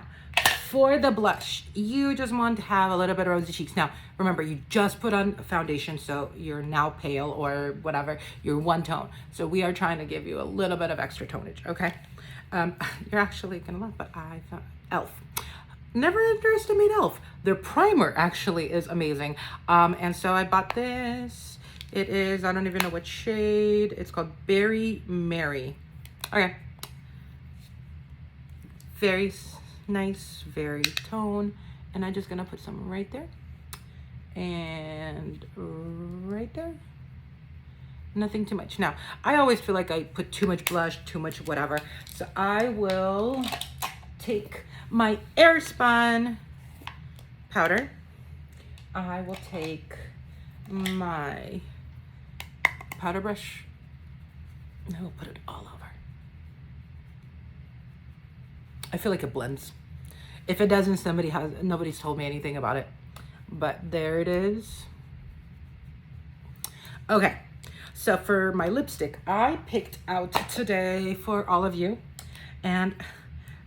for the blush, you just want to have a little bit of rosy cheeks. Now, remember, you just put on foundation, so you're now pale or whatever. You're one tone. So we are trying to give you a little bit of extra tonage, okay? You're actually gonna laugh, but I thought e.l.f. Never underestimate e.l.f. Their primer actually is amazing. And so I bought this. It is, I don't even know what shade. It's called Berry Mary. Okay. Very nice, very tone. And I'm just gonna put some right there. And right there. Nothing too much. Now, I always feel like I put too much blush, too much whatever. So I will take my Airspun powder. I will take my powder brush and I will put it all over. I feel like it blends. If it doesn't, nobody's told me anything about it. But there it is. Okay, so for my lipstick, I picked out today for all of you. And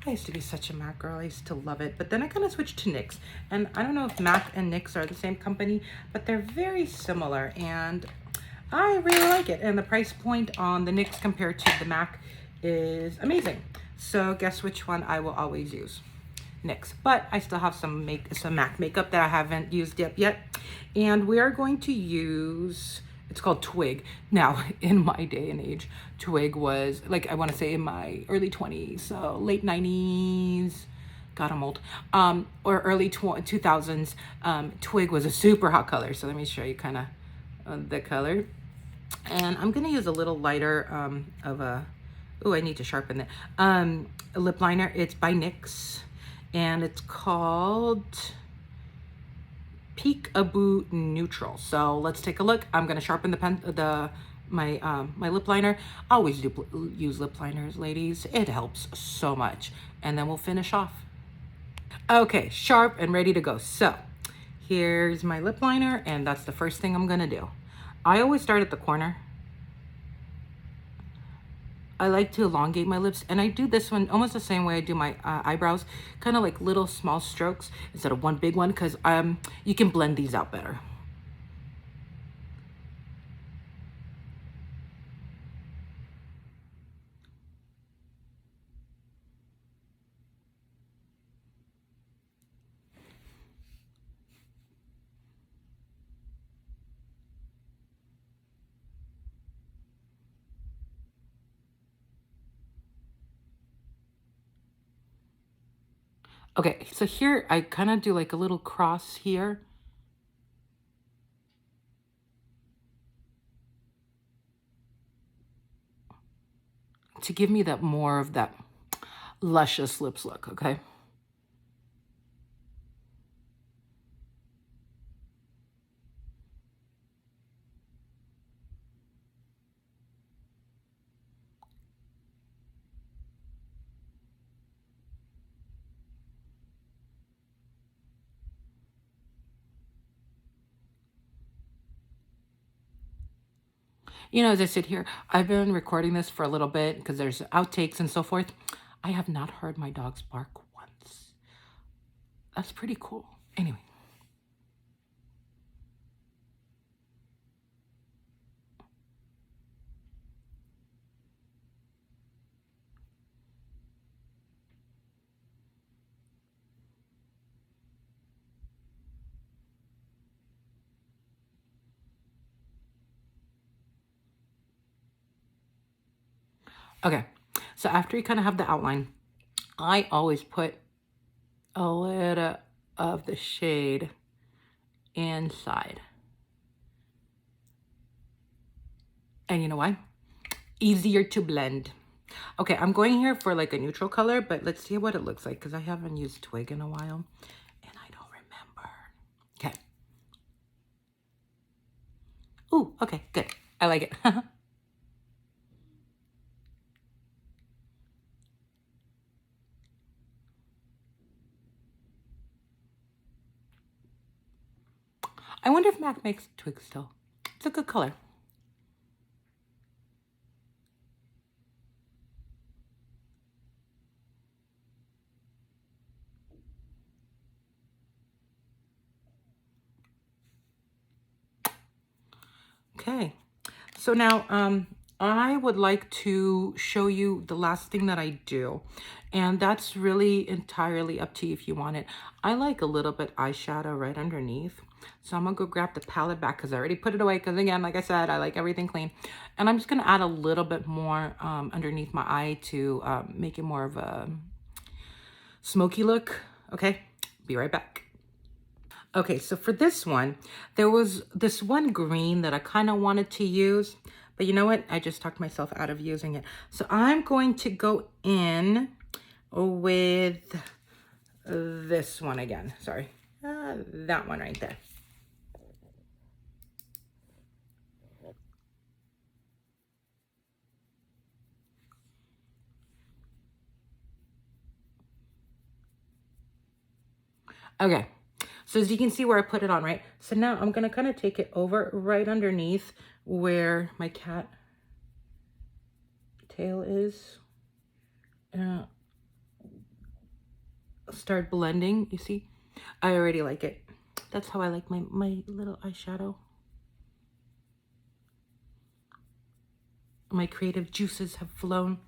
I used to be such a MAC girl. I used to love it. But then I kind of switched to NYX. And I don't know if MAC and NYX are the same company, but they're very similar. And I really like it. And the price point on the NYX compared to the MAC is amazing. So guess which one I will always use? NYX. But I still have some MAC makeup that I haven't used yet. And we are going to use, it's called Twig. Now, in my day and age, Twig was, like, I want to say in my early 20s, so late 90s, God, I'm old, or early 2000s, Twig was a super hot color. So let me show you kind of the color. And I'm going to use a little lighter of a, Oh, I need to sharpen it. A lip liner. It's by NYX, and it's called Peekaboo Neutral. So let's take a look. I'm gonna sharpen my lip liner. Always use lip liners, ladies. It helps so much. And then we'll finish off. Okay, sharp and ready to go. So here's my lip liner, and that's the first thing I'm gonna do. I always start at the corner. I like to elongate my lips, and I do this one almost the same way I do my eyebrows, kind of like little small strokes instead of one big one, because you can blend these out better. Okay, so here I kind of do like a little cross here. To give me that more of that luscious lips look, okay? You know, as I sit here, I've been recording this for a little bit because there's outtakes and so forth. I have not heard my dogs bark once. That's pretty cool. Anyway. Okay, so after you kind of have the outline, I always put a little of the shade inside. And you know why? Easier to blend. Okay, I'm going here for like a neutral color, but let's see what it looks like because I haven't used Twig in a while and I don't remember. Okay. Ooh, okay, good. I like it. I wonder if MAC makes Twig still. It's a good color. Okay, so now I would like to show you the last thing that I do, and that's really entirely up to you if you want it. I like a little bit eyeshadow right underneath, so I'm gonna go grab the palette back because I already put it away because again, like I said, I like everything clean, and I'm just gonna add a little bit more underneath my eye to make it more of a smoky look. Okay, be right back. Okay, so for this one, there was this one green that I kind of wanted to use, but you know what? I just talked myself out of using it. So I'm going to go in with this one again. Sorry, that one right there. Okay, so as you can see where I put it on, right? So now I'm gonna kind of take it over right underneath where my cat tail is. Start blending, you see? I already like it. That's how I like my little eyeshadow. My creative juices have flown.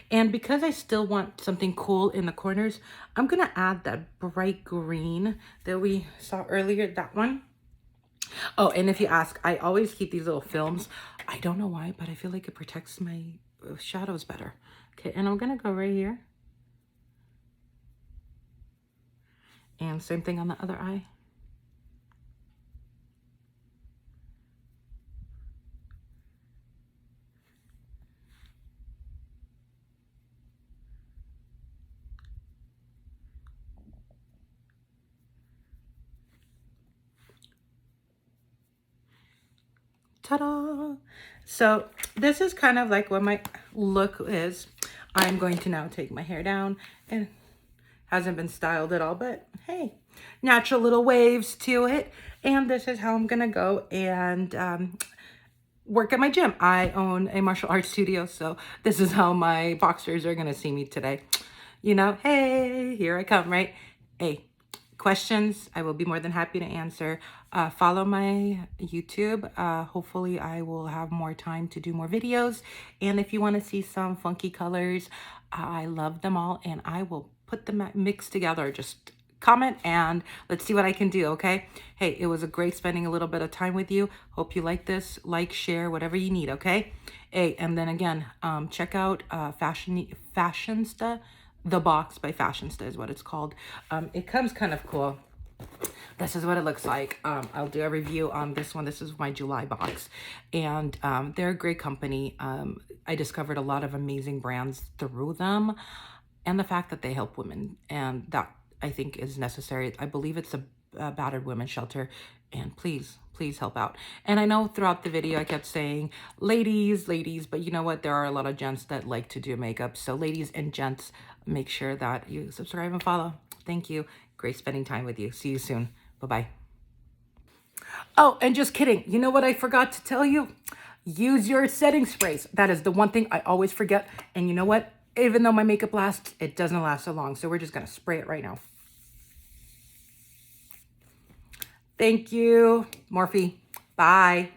And because I still want something cool in the corners, I'm gonna add that bright green that we saw earlier, that one. Oh, and if you ask, I always keep these little films. I don't know why, but I feel like it protects my shadows better. Okay, and I'm gonna go right here. And same thing on the other eye. Ta-da! So this is kind of like what my look is. I'm going to now take my hair down, and hasn't been styled at all, but hey, natural little waves to it. And this is how I'm gonna go and work at my gym. I own a martial arts studio, so this is how my boxers are gonna see me today. You know, hey, here I come, right? Hey, questions, I will be more than happy to answer. Follow my YouTube. Hopefully I will have more time to do more videos. And if you want to see some funky colors, I love them all, and I will put them mixed together. Just comment and let's see what I can do, okay? Hey, it was a great spending a little bit of time with you. Hope you like this. Like, share, whatever you need, okay? Hey, and then again, check out Fashionista. The Box by Fashionista is what it's called. It comes kind of cool. This is what it looks like. I'll do a review on this one. This is my July box. And they're a great company. I discovered a lot of amazing brands through them. And the fact that they help women. And that, I think, is necessary. I believe it's a battered women's shelter. And please, please help out. And I know throughout the video I kept saying, ladies, ladies. But you know what? There are a lot of gents that like to do makeup. So ladies and gents, make sure that you subscribe and follow. Thank you. Great spending time with you. See you soon. Bye-bye. Oh, and just kidding. You know what I forgot to tell you? Use your setting sprays. That is the one thing I always forget. And you know what? Even though my makeup lasts, it doesn't last so long. So we're just going to spray it right now. Thank you, Morphe. Bye.